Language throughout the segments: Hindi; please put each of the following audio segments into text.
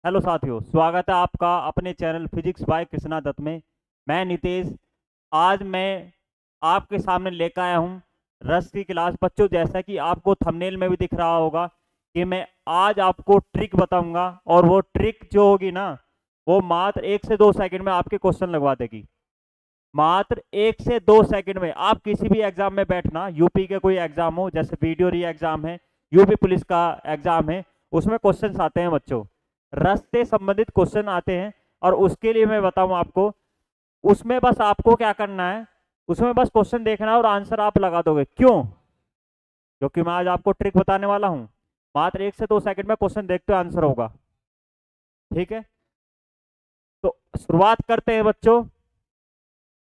हेलो साथियों, स्वागत है आपका अपने channel physics by Krishna Dutt में। मैं नितेश। आज मैं आपके सामने लेकर आया हूँ रस की क्लास। बच्चों, जैसा कि आपको थंबनेल में भी दिख रहा होगा कि मैं आज आपको ट्रिक बताऊंगा, और वो ट्रिक जो होगी ना, वो मात्र 1 से 2 सेकंड में आपके क्वेश्चन लगवा देगी। मात्र 1 से 2 सेकंड में आप किसी भी एग्जाम में बैठना, यूपी के कोई एग्जाम हो, जैसे वीडियो री एग्जाम है, यूपी पुलिस का एग्जाम है, उसमें क्वेश्चन आते हैं बच्चों, रस से संबंधित क्वेश्चन आते हैं। और उसके लिए मैं बताऊं आपको, उसमें बस आपको क्या करना है, उसमें बस क्वेश्चन देखना है और आंसर आप लगा दोगे। क्यों? क्योंकि मैं आज आपको ट्रिक बताने वाला हूं। मात्र 1 से 2 सेकंड में क्वेश्चन देखते हुए आंसर होगा। ठीक है, तो शुरुआत करते हैं बच्चों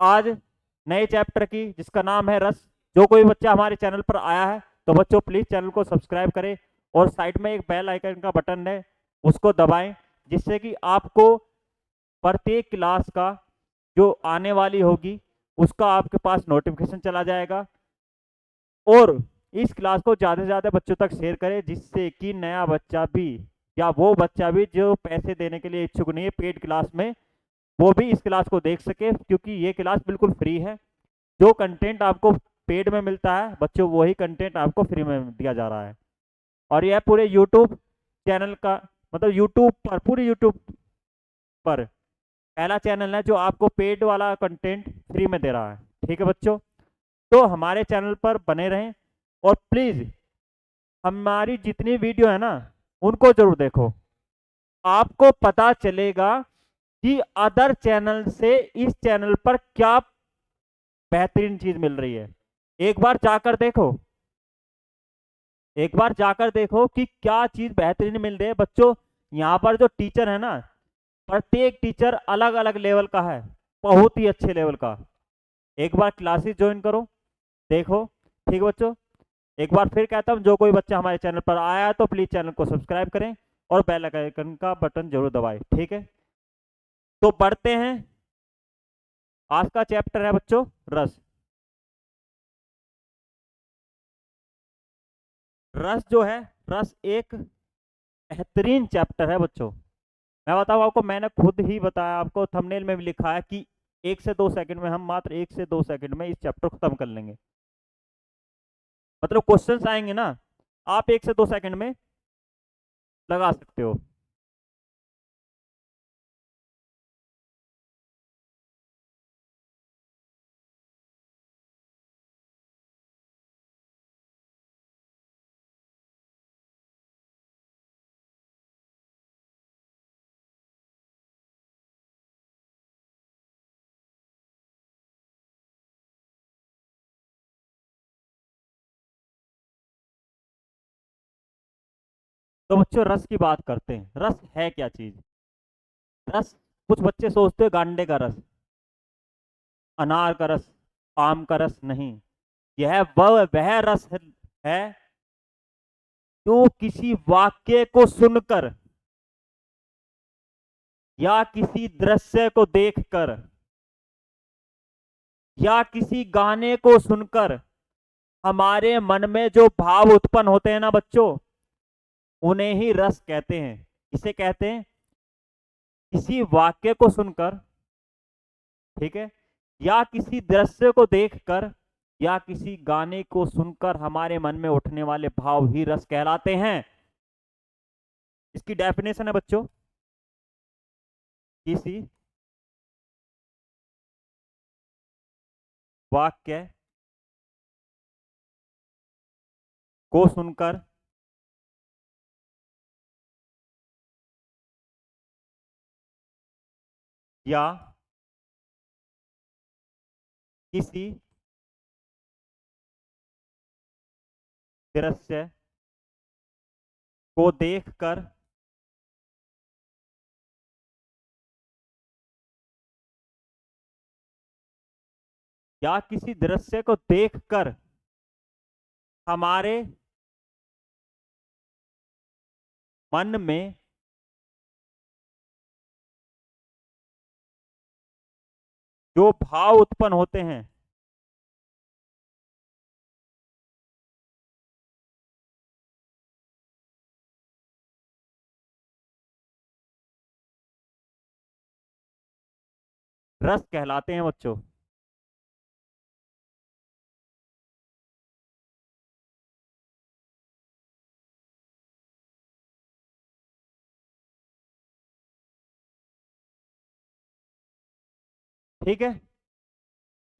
आज नए चैप्टर की, जिसका नाम है रस। जो कोई बच्चा हमारे चैनल पर आया है तो बच्चों प्लीज चैनल को सब्सक्राइब करें, और साइड में एक बेल आइकन का बटन है, उसको दबाएं, जिससे कि आपको प्रत्येक क्लास का जो आने वाली होगी उसका आपके पास नोटिफिकेशन चला जाएगा। और इस क्लास को ज़्यादा से ज़्यादा बच्चों तक शेयर करें, जिससे कि नया बच्चा भी, या वो बच्चा भी जो पैसे देने के लिए इच्छुक नहीं है पेड क्लास में, वो भी इस क्लास को देख सके, क्योंकि ये क्लास बिल्कुल फ्री है। जो कंटेंट आपको पेड में मिलता है बच्चों, वही कंटेंट आपको फ्री में दिया जा रहा है। और यह पूरे यूट्यूब चैनल का, मतलब यूट्यूब पर, पूरे यूट्यूब पर पहला चैनल है जो आपको पेड वाला कंटेंट फ्री में दे रहा है। ठीक है बच्चों, तो हमारे चैनल पर बने रहें, और प्लीज हमारी जितनी वीडियो है ना, उनको जरूर देखो। आपको पता चलेगा कि अदर चैनल से इस चैनल पर क्या बेहतरीन चीज मिल रही है। एक बार जाकर देखो, एक बार जाकर देखो कि क्या चीज बेहतरीन मिल रही है बच्चों। यहाँ पर जो टीचर है ना, प्रत्येक टीचर अलग अलग लेवल का है, बहुत ही अच्छे लेवल का। एक बार क्लासेस ज्वाइन करो, देखो। ठीक है बच्चों, एक बार फिर कहता हूँ, जो कोई बच्चा हमारे चैनल पर आया है तो प्लीज चैनल को सब्सक्राइब करें और बेल आइकन का बटन जरूर दबाएं। ठीक है, तो पढ़ते हैं। आज का चैप्टर है बच्चों रस। रस जो है, रस एक बेहतरीन चैप्टर है बच्चों। मैं बताऊँ आपको, मैंने खुद ही बताया, आपको थंबनेल में भी लिखा है कि 1 से 2 सेकंड में, हम मात्र 1 से 2 सेकंड में इस चैप्टर को खत्म कर लेंगे। मतलब क्वेश्चंस आएंगे ना, आप 1 से 2 सेकंड में लगा सकते हो। तो बच्चों रस की बात करते हैं। रस है क्या चीज? रस, कुछ बच्चे सोचते हैं गांडे का रस, अनार का रस, आम का रस। नहीं, यह वह रस है जो किसी वाक्य को सुनकर या किसी दृश्य को देखकर या किसी गाने को सुनकर हमारे मन में जो भाव उत्पन्न होते हैं ना बच्चों, उन्हें ही रस कहते हैं। इसे कहते हैं किसी वाक्य को सुनकर, ठीक है, या किसी दृश्य को देखकर या किसी गाने को सुनकर हमारे मन में उठने वाले भाव ही रस कहलाते हैं। इसकी डेफिनेशन है बच्चों, किसी वाक्य को सुनकर या किसी दृश्य को देखकर या किसी दृश्य को देखकर हमारे मन में जो भाव उत्पन्न होते हैं, रस कहलाते हैं बच्चों। ठीक है।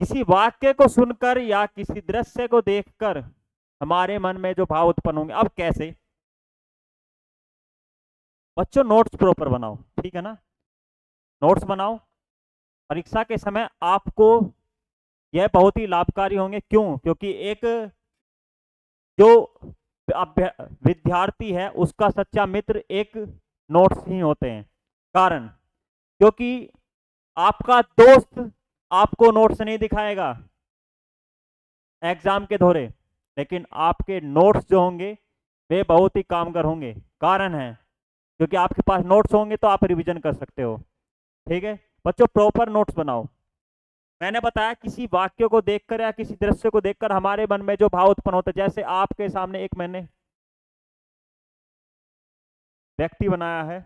किसी वाक्य को सुनकर या किसी दृश्य को देखकर हमारे मन में जो भाव उत्पन्न होंगे, अब कैसे? बच्चों नोट्स प्रॉपर बनाओ, ठीक है ना? नोट्स बनाओ। परीक्षा के समय आपको यह बहुत ही लाभकारी होंगे। क्यों? क्योंकि एक जो विद्यार्थी है उसका सच्चा मित्र एक नोट्स ही होते हैं। कारण, क्योंकि आपका दोस्त आपको नोट्स नहीं दिखाएगा एग्जाम के दौरे, लेकिन आपके नोट्स जो होंगे वे बहुत ही कामगार होंगे। कारण है क्योंकि आपके पास नोट्स होंगे तो आप रिवीजन कर सकते हो। ठीक है बच्चों, प्रॉपर नोट्स बनाओ। मैंने बताया किसी वाक्य को देखकर या किसी दृश्य को देखकर हमारे मन में जो भाव उत्पन्न होता है, जैसे आपके सामने एक मैंने व्यक्ति बनाया है,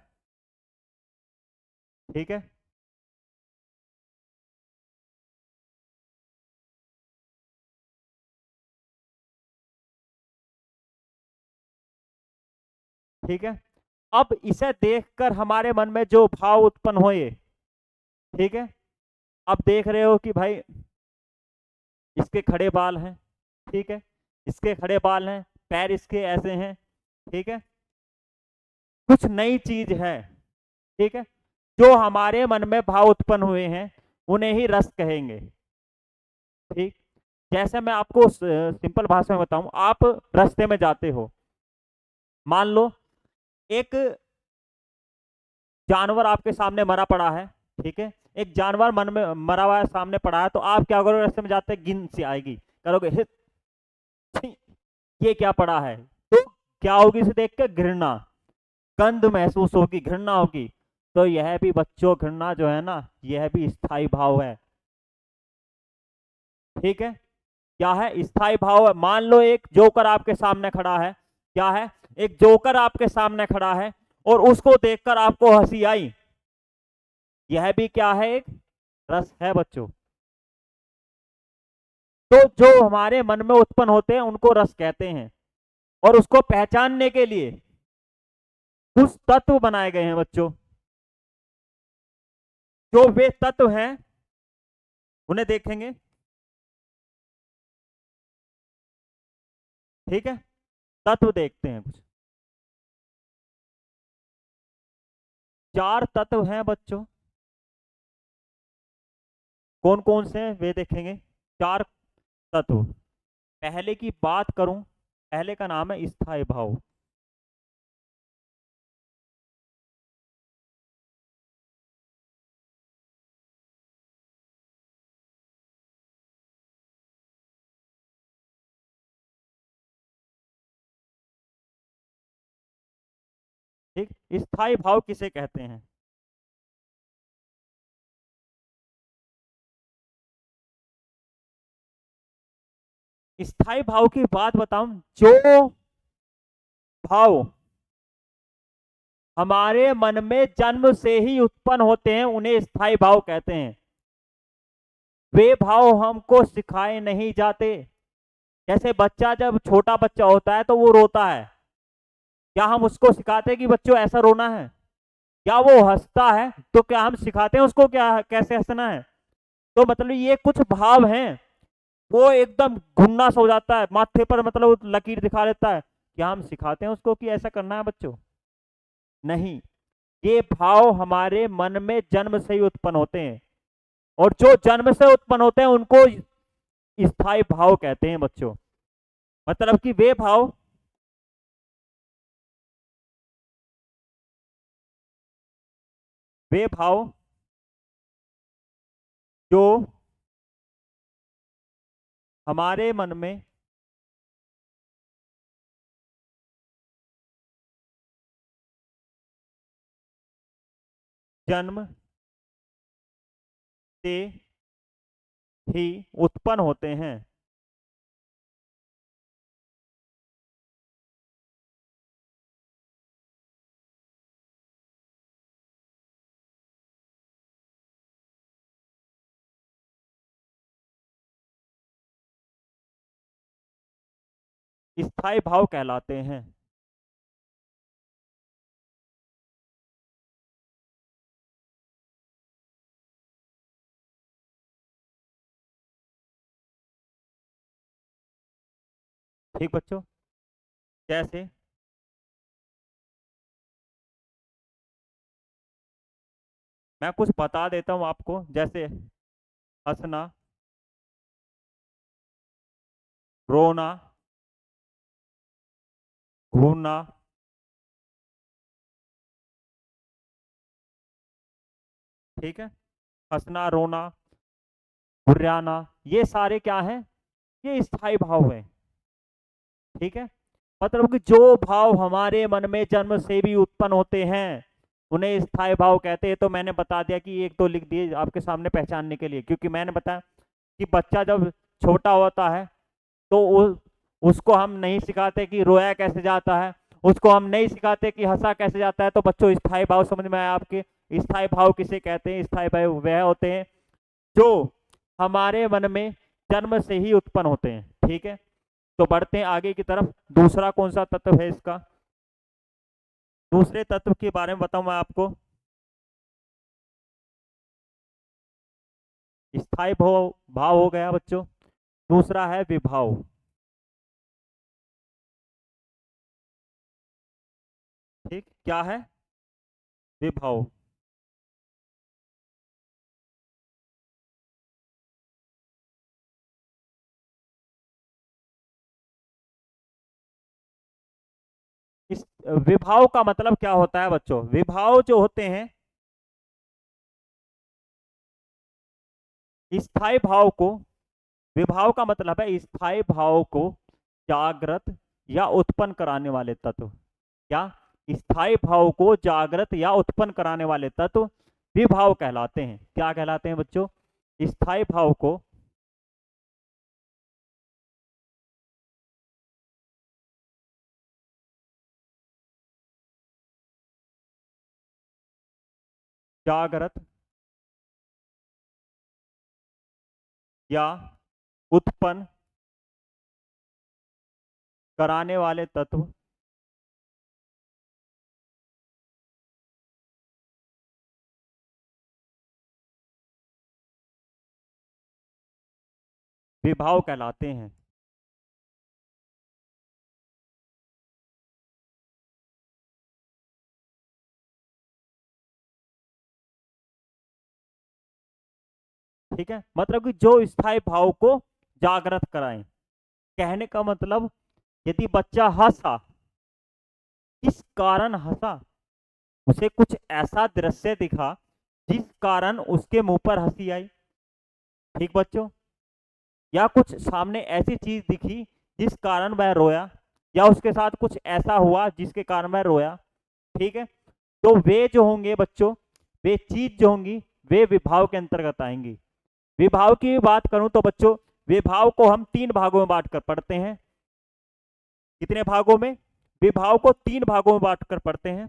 ठीक है? ठीक है, अब इसे देखकर हमारे मन में जो भाव उत्पन्न हुए, ठीक है? अब देख रहे हो कि भाई इसके खड़े बाल हैं, ठीक है? इसके खड़े बाल हैं, पैर इसके ऐसे हैं, ठीक है? कुछ नई चीज है, ठीक है? जो हमारे मन में भाव उत्पन्न हुए हैं उन्हें ही रस कहेंगे। ठीक, जैसे मैं आपको सिंपल भाषा में बताऊं, आप रास्ते में जाते हो, मान लो एक जानवर आपके सामने मरा पड़ा है, ठीक है? एक जानवर मन में मरा हुआ है, सामने पड़ा है, तो आप क्या करोगे? रास्ते में जाते गिन सी आएगी, करोगे हित, छी, ये क्या पड़ा है? तो क्या होगी? इसे देख के घृणा, गंध महसूस होगी, घृणा होगी। तो यह भी बच्चों घृणा जो है ना, यह भी स्थायी भाव है। ठीक है, क्या है? स्थायी भाव है। मान लो एक जोकर आपके सामने खड़ा है, क्या है? एक जोकर आपके सामने खड़ा है और उसको देखकर आपको हंसी आई, यह भी क्या है? एक रस है बच्चों। तो जो हमारे मन में उत्पन्न होते हैं उनको रस कहते हैं, और उसको पहचानने के लिए कुछ तत्व बनाए गए हैं बच्चों। जो वे तत्व हैं उन्हें देखेंगे, ठीक है? तत्व देखते हैं कुछ, चार तत्व हैं बच्चों। कौन कौन से हैं वे देखेंगे। चार तत्व। पहले की बात करूं, पहले का नाम है स्थायी भाव। ठीक, स्थायी भाव किसे कहते हैं? स्थायी भाव की बात बताऊं, जो भाव हमारे मन में जन्म से ही उत्पन्न होते हैं उन्हें स्थायी भाव कहते हैं। वे भाव हमको सिखाए नहीं जाते। जैसे बच्चा, जब छोटा बच्चा होता है तो वो रोता है, क्या हम उसको सिखाते हैं कि बच्चों ऐसा रोना है? क्या वो हंसता है तो क्या हम सिखाते हैं उसको क्या कैसे हंसना है? तो मतलब ये कुछ भाव हैं, वो एकदम घुन्ना सा हो जाता है माथे पर, मतलब लकीर दिखा देता है, क्या हम सिखाते हैं उसको कि ऐसा करना है बच्चों? नहीं, ये भाव हमारे मन में जन्म से ही उत्पन्न होते हैं, और जो जन्म से उत्पन्न होते हैं उनको स्थायी भाव कहते हैं बच्चों। मतलब कि वे भाव जो हमारे मन में जन्म से ही उत्पन्न होते हैं, स्थायी भाव कहलाते हैं। ठीक बच्चों, जैसे मैं कुछ बता देता हूँ आपको, जैसे हंसना, रोना, घूमना, ठीक है, हंसना, रोना, घुर्राना, ये सारे क्या हैं, ये स्थायी भाव हैं। ठीक है, मतलब कि जो भाव हमारे मन में जन्म से भी उत्पन्न होते हैं उन्हें स्थायी भाव कहते हैं। तो मैंने बता दिया कि एक तो लिख दिए आपके सामने पहचानने के लिए, क्योंकि मैंने बताया कि बच्चा जब छोटा होता है तो उसको हम नहीं सिखाते कि रोया कैसे जाता है, उसको हम नहीं सिखाते कि हंसा कैसे जाता है। तो बच्चों स्थायी भाव समझ में आया आपके। स्थायी भाव किसे कहते हैं? स्थायी भाव वह होते हैं जो हमारे मन में जन्म से ही उत्पन्न होते हैं। ठीक है, तो बढ़ते हैं आगे की तरफ। दूसरा कौन सा तत्व है इसका? दूसरे तत्व के बारे में बताऊं मैं आपको। स्थायी भाव भाव हो गया बच्चों। दूसरा है विभाव। ठीक, क्या है? विभाव। इस विभाव का मतलब क्या होता है बच्चों? विभाव जो होते हैं, स्थायी भाव को, विभाव का मतलब है स्थायी भाव को जागृत या उत्पन्न कराने वाले तत्व। क्या? स्थायी भाव को जागृत या उत्पन्न कराने वाले तत्व विभाव कहलाते हैं। क्या कहलाते हैं बच्चों? स्थायी भाव को जागृत या उत्पन्न कराने वाले तत्व विभाव कहलाते हैं। ठीक है, मतलब कि जो स्थायी भाव को जागृत कराएं। कहने का मतलब, यदि बच्चा हंसा, किस कारण हंसा, उसे कुछ ऐसा दृश्य दिखा जिस कारण उसके मुंह पर हंसी आई। ठीक बच्चों, या कुछ सामने ऐसी चीज दिखी जिस कारण वह रोया, या उसके साथ कुछ ऐसा हुआ जिसके कारण वह रोया। ठीक है, तो वे जो होंगे बच्चों, वे चीज जो होंगी वे विभाव के अंतर्गत आएंगी। विभाव की बात करूं तो बच्चों, विभाव को हम तीन भागों में बांट कर पढ़ते हैं। कितने भागों में? विभाव को तीन भागों में बांट कर पढ़ते हैं।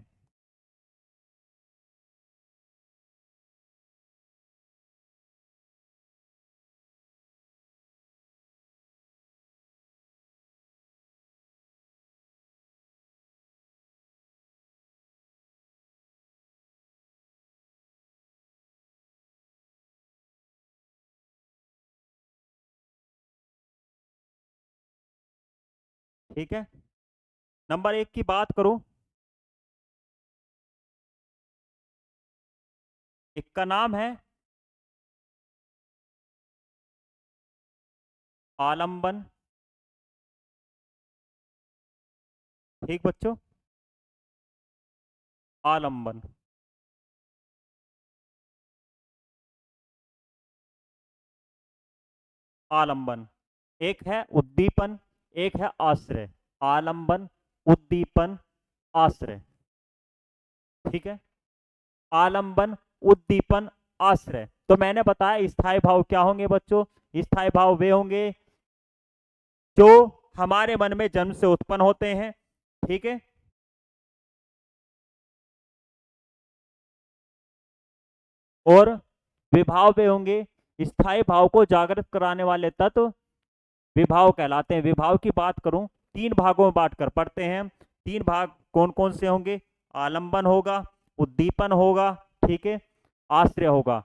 ठीक है, नंबर एक की बात करूं, एक का नाम है आलंबन। ठीक बच्चों, आलंबन। आलंबन। एक है उद्दीपन, एक है आश्रय। आलंबन, उद्दीपन, आश्रय। ठीक है, आलंबन, उद्दीपन, आश्रय। तो मैंने बताया स्थायी भाव क्या होंगे बच्चों? स्थायी भाव वे होंगे जो हमारे मन में जन्म से उत्पन्न होते हैं। ठीक है, और विभाव वे होंगे, स्थायी भाव को जागृत कराने वाले तत्व विभाव कहलाते हैं। विभाव की बात करूं तीन भागों में बांटकर पढ़ते हैं। तीन भाग कौन कौन से होंगे? आलंबन होगा, उद्दीपन होगा, ठीक है, आश्रय होगा।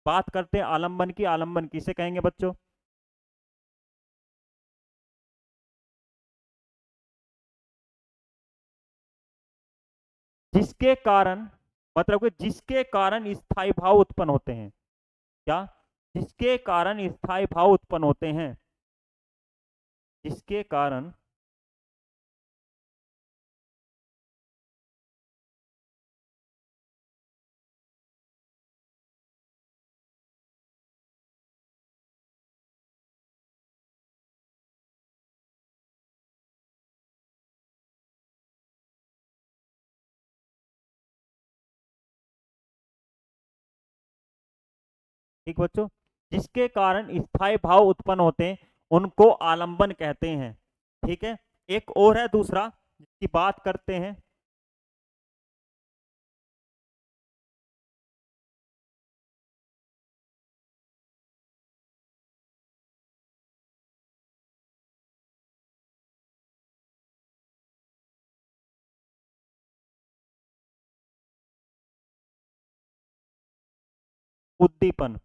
बात करते हैं आलंबन की। आलंबन किसे कहेंगे बच्चों? जिसके कारण, मतलब कि जिसके कारण स्थायी भाव उत्पन्न होते हैं। क्या? जिसके कारण स्थायी भाव उत्पन्न होते हैं। जिसके कारण ठीक बच्चों, जिसके कारण स्थायी भाव उत्पन्न होते हैं उनको आलंबन कहते हैं। ठीक है, एक और है दूसरा जिसकी बात करते हैं। उद्दीपन।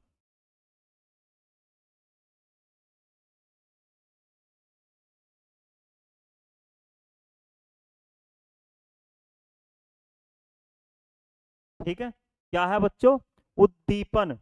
ठीक है, क्या है बच्चों? उद्दीपन।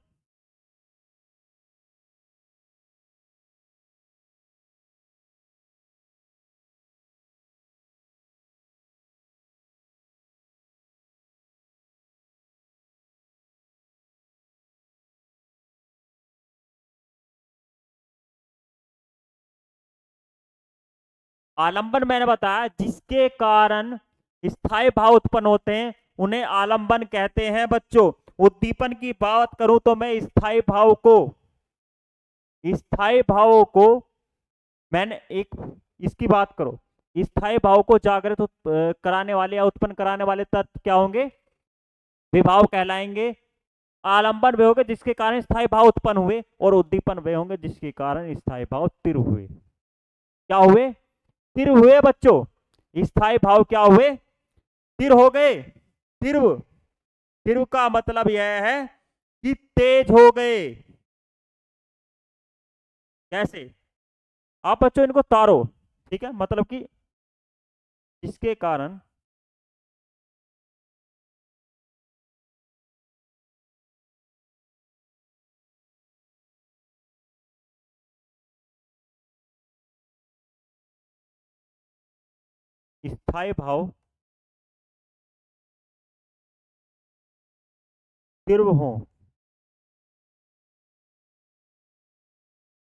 आलंबन मैंने बताया जिसके कारण स्थायी भाव उत्पन्न होते हैं उन्हें आलंबन कहते हैं बच्चों। उद्दीपन की बात करूं तो मैं स्थायी भावों को मैंने एक, इसकी बात करो, स्थायी भाव को जागृत कराने वाले या उत्पन्न कराने वाले तत्व क्या होंगे? विभाव कहलाएंगे। आलंबन वे होंगे जिसके कारण स्थायी भाव उत्पन्न हुए, और उद्दीपन वे होंगे जिसके कारण स्थायी भाव स्थिर हुए। क्या हुए? स्थिर हुए बच्चों। स्थायी भाव क्या हुए? स्थिर हो गए। स्थिर, स्थिर का मतलब यह है कि तेज हो गए। कैसे? आप बच्चों इनको तारो। ठीक है, मतलब कि इसके कारण स्थायी भाव स्थिर हो।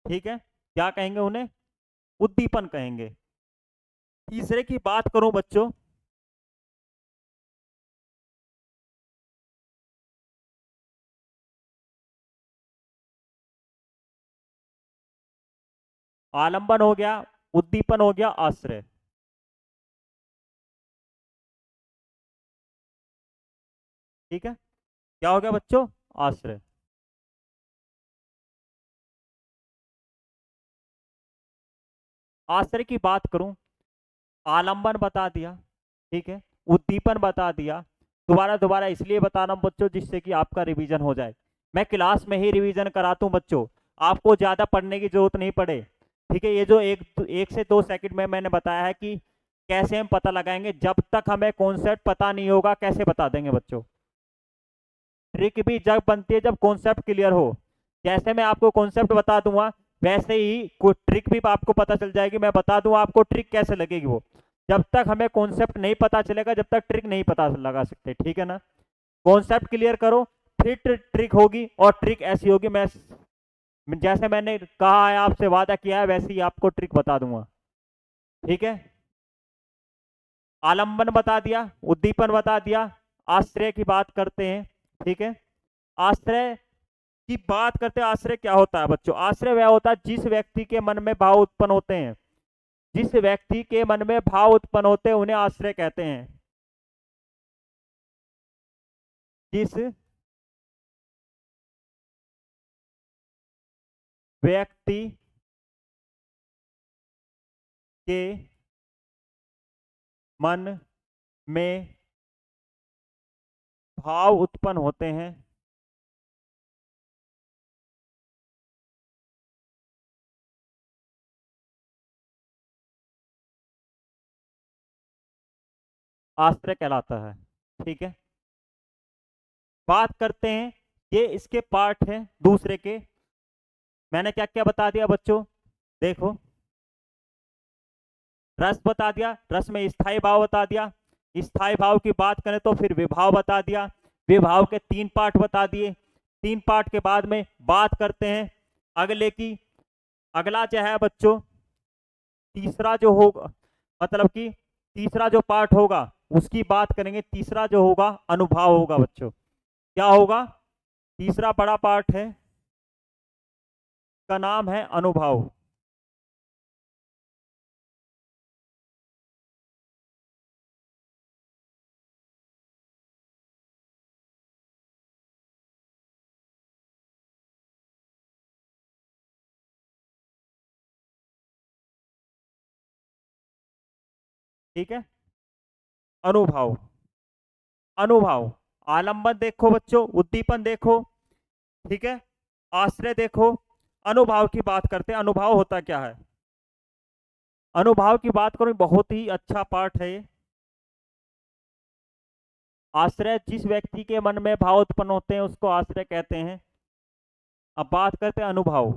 ठीक है, क्या कहेंगे उन्हें? उद्दीपन कहेंगे। तीसरे की बात करूं बच्चों, आलंबन हो गया, उद्दीपन हो गया, आश्रय। ठीक है, क्या हो गया बच्चों? आश्रय। आश्रय की बात करूं, आलंबन बता दिया, ठीक है, उद्दीपन बता दिया। दोबारा दोबारा इसलिए बता रहा हूं बच्चों जिससे कि आपका रिवीजन हो जाए। मैं क्लास में ही रिवीजन कराता हूं बच्चों, आपको ज्यादा पढ़ने की जरूरत नहीं पड़े। ठीक है, ये जो एक से 2 सेकंड में मैंने बताया है कि कैसे हम पता लगाएंगे, जब तक हमें कॉन्सेप्ट पता नहीं होगा कैसे बता देंगे बच्चों। ट्रिक भी जब बनती है जब कॉन्सेप्ट क्लियर हो। जैसे मैं आपको कॉन्सेप्ट बता दूंगा वैसे ही कोई ट्रिक भी आपको पता चल जाएगी। मैं बता दूंगा आपको ट्रिक कैसे लगेगी वो। जब तक हमें कॉन्सेप्ट नहीं पता चलेगा जब तक ट्रिक नहीं पता लगा सकते। ठीक है ना? कॉन्सेप्ट क्लियर करो, फिर ट्रिक होगी, और ट्रिक ऐसी होगी, मैं जैसे मैंने कहा है आपसे वादा किया है वैसे ही आपको ट्रिक बता दूंगा। ठीक है, आलंबन बता दिया, उद्दीपन बता दिया, आश्रय की बात करते हैं। ठीक है, आश्रय की बात करते हैं। आश्रय क्या होता है बच्चों? आश्रय वह होता है जिस व्यक्ति के मन में भाव उत्पन्न होते हैं, जिस व्यक्ति के मन में भाव उत्पन्न होते हैं उन्हें आश्रय कहते हैं। जिस व्यक्ति के मन में भाव उत्पन्न होते हैं, आश्रय कहलाता है। ठीक है, बात करते हैं, ये इसके पार्ट हैं दूसरे के। मैंने क्या क्या बता दिया बच्चों, देखो, रस बता दिया, रस में स्थायी भाव बता दिया, स्थायी भाव की बात करें तो फिर विभाव बता दिया, विभाव के 3 पार्ट बता दिए। 3 पार्ट के बाद में बात करते हैं अगले की। अगला जो है बच्चों, तीसरा जो होगा, मतलब कि तीसरा जो पार्ट होगा उसकी बात करेंगे। तीसरा जो होगा अनुभाव होगा बच्चों। क्या होगा? तीसरा बड़ा पार्ट है, का नाम है अनुभाव। ठीक है, अनुभाव, अनुभव, आलंबन देखो बच्चों, उद्दीपन देखो, ठीक है, आश्रय देखो। अनुभाव की बात करते हैं, अनुभाव होता क्या है। अनुभाव की बात करूं, बहुत ही अच्छा पाठ है ये। आश्रय, जिस व्यक्ति के मन में भाव उत्पन्न होते हैं उसको आश्रय कहते हैं। अब बात करते हैं अनुभाव।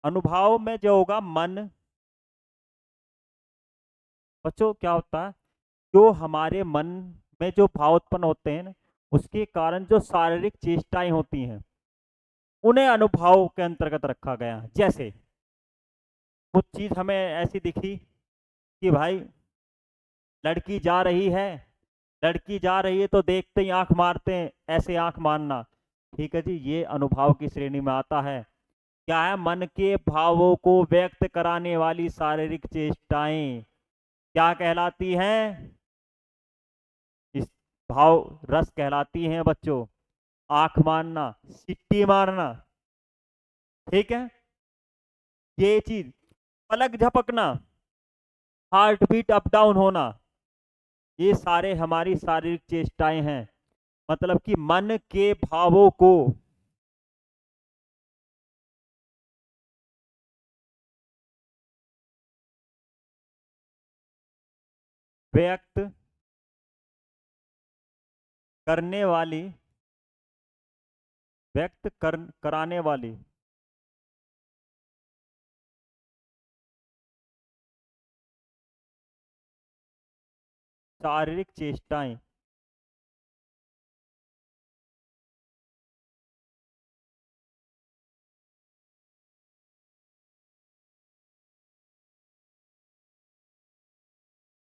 अनुभाव में जो होगा मन, बच्चों क्या होता है, जो हमारे मन में जो भाव उत्पन्न होते हैं ना, उसके कारण जो शारीरिक चेष्टाएं होती हैं उन्हें अनुभाव के अंतर्गत रखा गया है। जैसे कुछ चीज हमें ऐसी दिखी कि भाई लड़की जा रही है, लड़की जा रही है तो देखते ही आंख मारते हैं, ऐसे आंख मारना, ठीक है जी, ये अनुभाव की श्रेणी में आता है। क्या है? मन के भावों को व्यक्त कराने वाली शारीरिक चेष्टाएं क्या कहलाती हैं? इस भाव रस कहलाती हैं बच्चों। आंख मारना, सिट्टी मारना, ठीक है, ये चीज, पलक झपकना, हार्ट बीट अप डाउन होना, ये सारे हमारी शारीरिक चेष्टाएं हैं। मतलब कि मन के भावों को व्यक्त करने वाली, कराने वाली शारीरिक चेष्टाएं।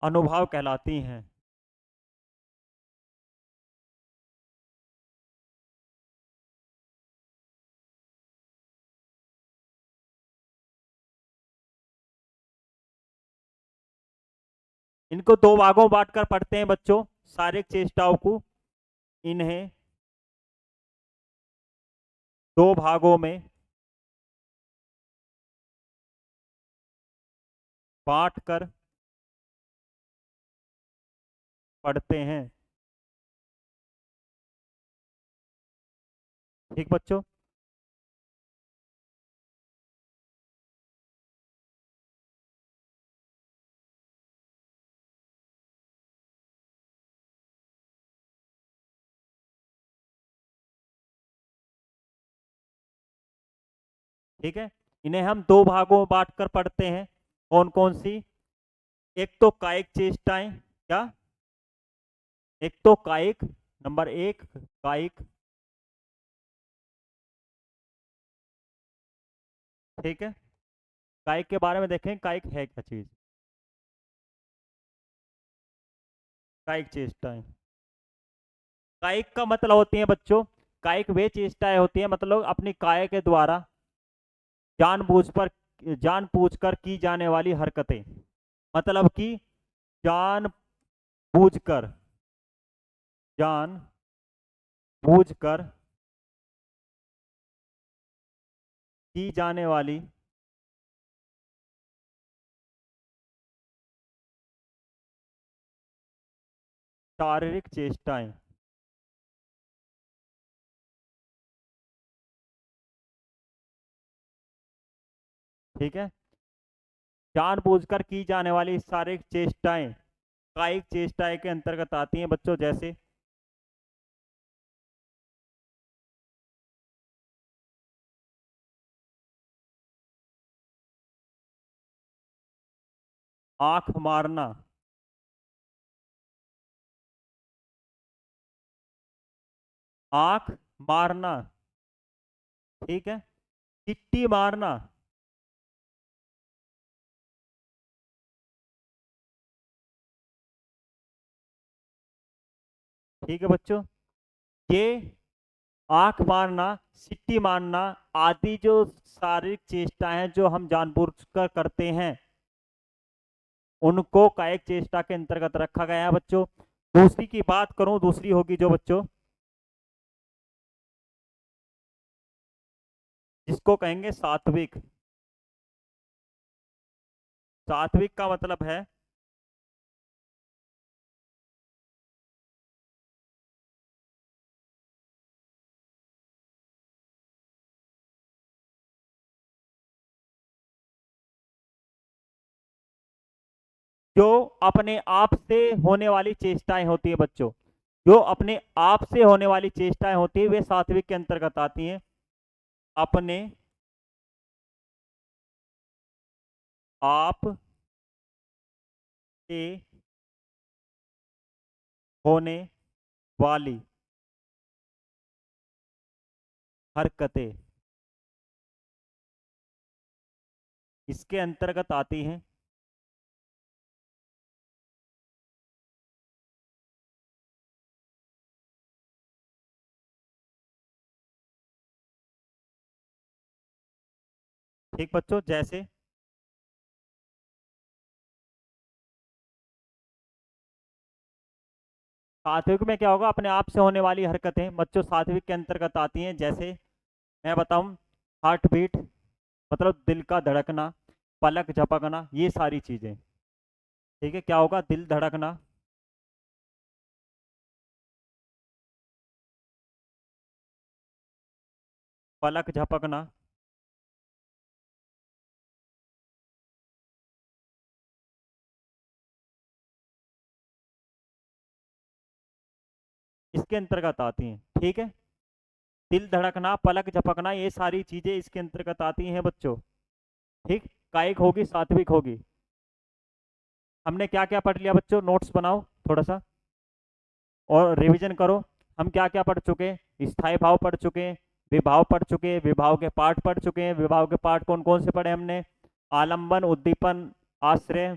अनुभाव कहलाती हैं। इनको दो भागों में बांटकर पढ़ते हैं बच्चों, शारीरिक चेष्टाओं को। इन्हें दो भागों में बांटकर पढ़ते हैं। ठीक बच्चों, ठीक है, इन्हें हम दो भागों में बांटकर पढ़ते हैं। कौन कौन सी? एक तो कायिक चेष्टाएं, क्या? एक तो कायिक, नंबर एक कायिक, ठीक है। कायिक के बारे में देखें, कायिक है क्या चीज? कायिक चेष्टाएं, कायिक का मतलब होती है बच्चों, कायिक वे चेष्टाएं होती है, मतलब अपनी काय के द्वारा जानबूझकर की जाने वाली हरकतें। मतलब कि जानबूझकर, जानबूझकर की जाने वाली शारीरिक चेष्टाएं। ठीक है, जानबूझकर की जाने वाली शारीरिक चेष्टाएं कायिक चेष्टाएं के अंतर्गत आती हैं बच्चों, जैसे आंख मारना, आंख मारना। ठीक है, चिट्टी मारना। ठीक है बच्चों, ये आंख मारना, सिट्टी मारना आदि जो शारीरिक चेष्टाएं हैं जो हम जानबूझकर करते हैं, उनको कायिक चेष्टा के अंतर्गत रखा गया है बच्चों। दूसरी की बात करूं, दूसरी होगी जो बच्चों, जिसको कहेंगे सात्विक। सात्विक का मतलब है जो अपने आप से होने वाली चेष्टाएं होती है बच्चों, जो अपने आप से होने वाली चेष्टाएं होती है वे सात्विक के अंतर्गत आती हैं। अपने आप से होने वाली हरकतें इसके अंतर्गत आती हैं। ठीक बच्चों, जैसे सात्विक में क्या होगा, अपने आप से होने वाली हरकतें बच्चों सात्विक के अंतर्गत आती हैं। जैसे मैं बताऊं, हार्ट बीट मतलब दिल का धड़कना, पलक झपकना, ये सारी चीजें। ठीक है, क्या होगा, दिल धड़कना, पलक झपकना, इसके अंतर्गत आती हैं। ठीक है, दिल धड़कना, पलक झपकना, ये सारी चीजें इसके अंतर्गत आती हैं बच्चों। ठीक, कायिक होगी, सात्विक होगी। हमने क्या क्या पढ़ लिया बच्चों, नोट्स बनाओ थोड़ा सा और रिवीजन करो। हम क्या क्या पढ़ चुके हैं, स्थायी भाव पढ़ चुके हैं, विभाव पढ़ चुके हैं, विभाव के पार्ट पढ़ चुके हैं। विभाव के पार्ट कौन कौन से पढ़े हमने, आलंबन, उद्दीपन, आश्रय।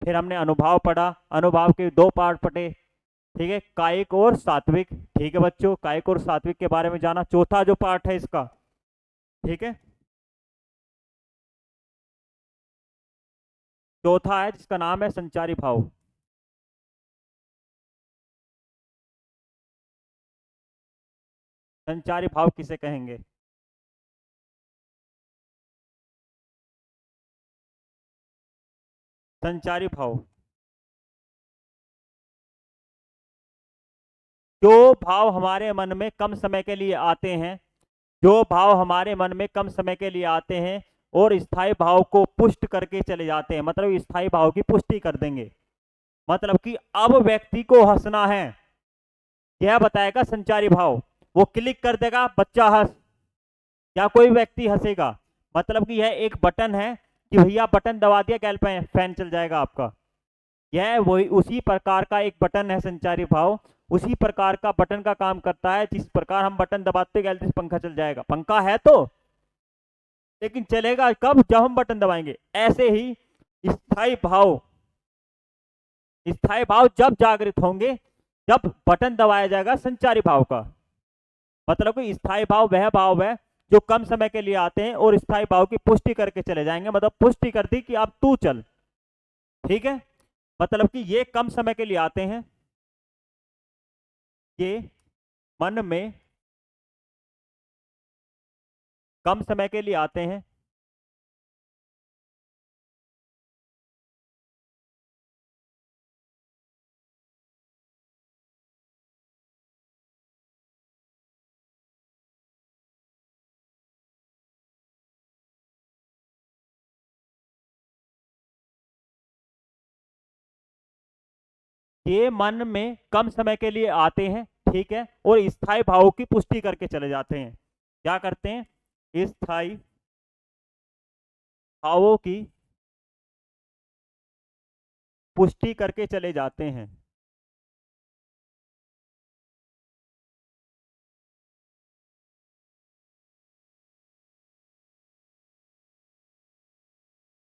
फिर हमने अनुभाव पढ़ा, अनुभाव के दो पार्ट पढ़े। ठीक है, कायिक और सात्विक। ठीक है बच्चों, कायिक और सात्विक के बारे में जाना, चौथा जो पार्ट है इसका। ठीक है, चौथा है जिसका नाम है संचारी भाव। संचारी भाव किसे कहेंगे, संचारी भाव, जो भाव हमारे मन में कम समय के लिए आते हैं, जो भाव हमारे मन में कम समय के लिए आते हैं और स्थायी भाव को पुष्ट करके चले जाते हैं, मतलब स्थायी भाव की पुष्टि कर देंगे। मतलब कि अब व्यक्ति को हंसना है, यह बताएगा संचारी भाव। वो क्लिक कर देगा, बच्चा हंस, या कोई व्यक्ति हंसेगा। मतलब कि यह एक बटन है कि भैया बटन दबा दिया, गैल पे फैन चल जाएगा आपका। यह वही उसी प्रकार का एक बटन है संचारी भाव। उसी प्रकार का बटन का काम करता है, जिस प्रकार हम बटन दबाते गैल से पंखा चल जाएगा। पंखा है तो, लेकिन चलेगा कब, जब हम बटन दबाएंगे। ऐसे ही स्थायी भाव, स्थायी भाव जब जागृत होंगे जब बटन दबाया जाएगा संचारी भाव का। मतलब कि स्थायी भाव वह भाव है जो कम समय के लिए आते हैं और स्थायी भाव की पुष्टि करके चले जाएंगे, मतलब पुष्टि कर दी कि अब तू चल। ठीक है, मतलब कि ये कम समय के लिए आते हैं, ये मन में कम समय के लिए आते हैं। ये मन में कम समय के लिए आते हैं, ठीक है, और स्थायी भावों की पुष्टि करके चले जाते हैं। क्या करते हैं? स्थायी भावों की पुष्टि करके चले जाते हैं।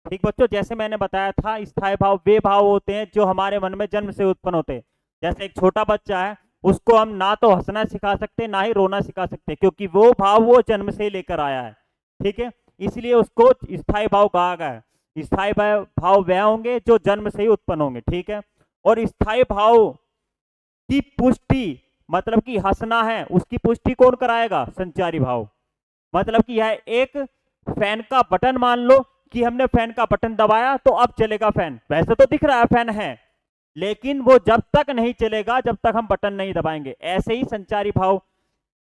ठीक बच्चों, जैसे मैंने बताया था, स्थायी भाव वे भाव होते हैं जो हमारे मन में जन्म से उत्पन्न होते हैं। जैसे एक छोटा बच्चा है, उसको हम ना तो हंसना सिखा सकते ना ही रोना सिखा सकते, क्योंकि वो भाव वो जन्म से लेकर आया है। ठीक है, इसलिए उसको स्थायी भाव कहा गया है। स्थायी भाव वह होंगे जो जन्म से ही उत्पन्न होंगे। ठीक है, और स्थायी भाव की पुष्टि, मतलब कि हंसना है, उसकी पुष्टि कौन कराएगा? संचारी भाव। मतलब कि यह एक फैन का बटन, मान लो कि हमने फैन का बटन दबाया तो अब चलेगा फैन। वैसे तो दिख रहा है फैन है, लेकिन वो जब तक नहीं चलेगा जब तक हम बटन नहीं दबाएंगे। ऐसे ही संचारी भाव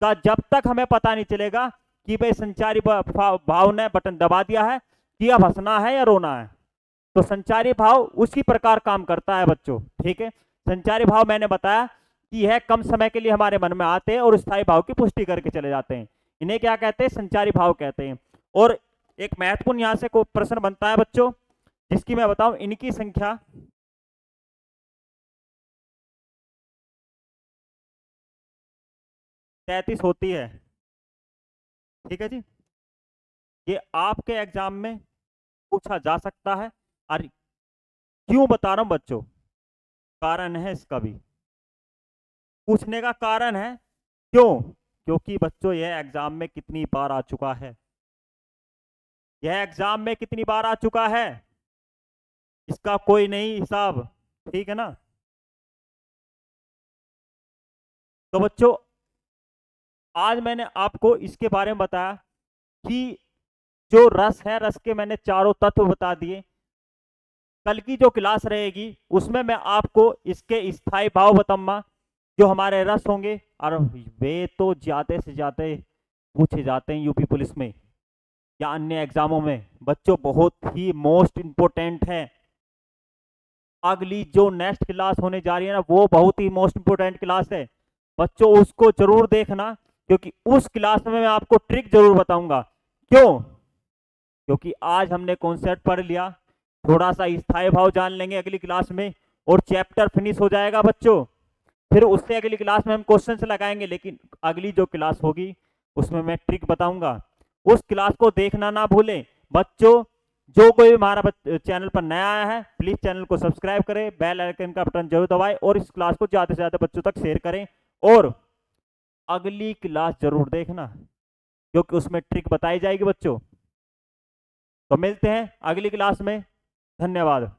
का जब तक हमें पता नहीं चलेगा कि भाई संचारी भाव ने बटन दबा दिया है कि अब हंसना है या रोना है, तो संचारी भाव उसी प्रकार काम करता है बच्चों। ठीक है, संचारी भाव मैंने बताया कि यह कम समय के लिए हमारे मन में आते हैं और स्थायी भाव की पुष्टि करके चले जाते हैं। इन्हें क्या कहते हैं? संचारी भाव कहते हैं। और एक महत्वपूर्ण यहां से प्रश्न बनता है बच्चों, जिसकी मैं बताऊं, इनकी संख्या 33 होती है। ठीक है जी, ये आपके एग्जाम में पूछा जा सकता है। और क्यों बता रहा हूं बच्चों, कारण है इसका भी, पूछने का कारण है। क्यों? क्योंकि बच्चों यह एग्जाम में कितनी बार आ चुका है, यह एग्जाम में कितनी बार आ चुका है, इसका कोई नहीं हिसाब। ठीक है ना? तो बच्चों, आज मैंने आपको इसके बारे में बताया कि जो रस है, रस के मैंने चारों तत्व बता दिए। कल की जो क्लास रहेगी उसमें मैं आपको इसके स्थायी भाव बताऊंगा, जो हमारे रस होंगे। और वे तो ज्यादा से ज्यादा पूछे जाते हैं यूपी पुलिस में या अन्य एग्जामों में बच्चों, बहुत ही मोस्ट इंपोर्टेंट है। अगली जो नेक्स्ट क्लास होने जा रही है ना, वो बहुत ही मोस्ट इंपोर्टेंट क्लास है बच्चों, उसको जरूर देखना, क्योंकि उस क्लास में मैं आपको ट्रिक जरूर बताऊंगा। क्यों? क्योंकि आज हमने कॉन्सेप्ट पढ़ लिया, थोड़ा सा स्थायी भाव जान लेंगे अगली क्लास में, और चैप्टर फिनिश हो जाएगा बच्चों। फिर उससे अगली क्लास में हम क्वेश्चन लगाएंगे, लेकिन अगली जो क्लास होगी उसमें मैं ट्रिक बताऊंगा। उस क्लास को देखना ना भूलें बच्चों। जो कोई हमारा चैनल पर नया आया है, प्लीज चैनल को सब्सक्राइब करें, बेल आइकन का बटन जरूर दबाएं, और इस क्लास को ज्यादा से ज्यादा बच्चों तक शेयर करें। और अगली क्लास जरूर देखना, क्योंकि उसमें ट्रिक बताई जाएगी बच्चों। तो मिलते हैं अगली क्लास में। धन्यवाद।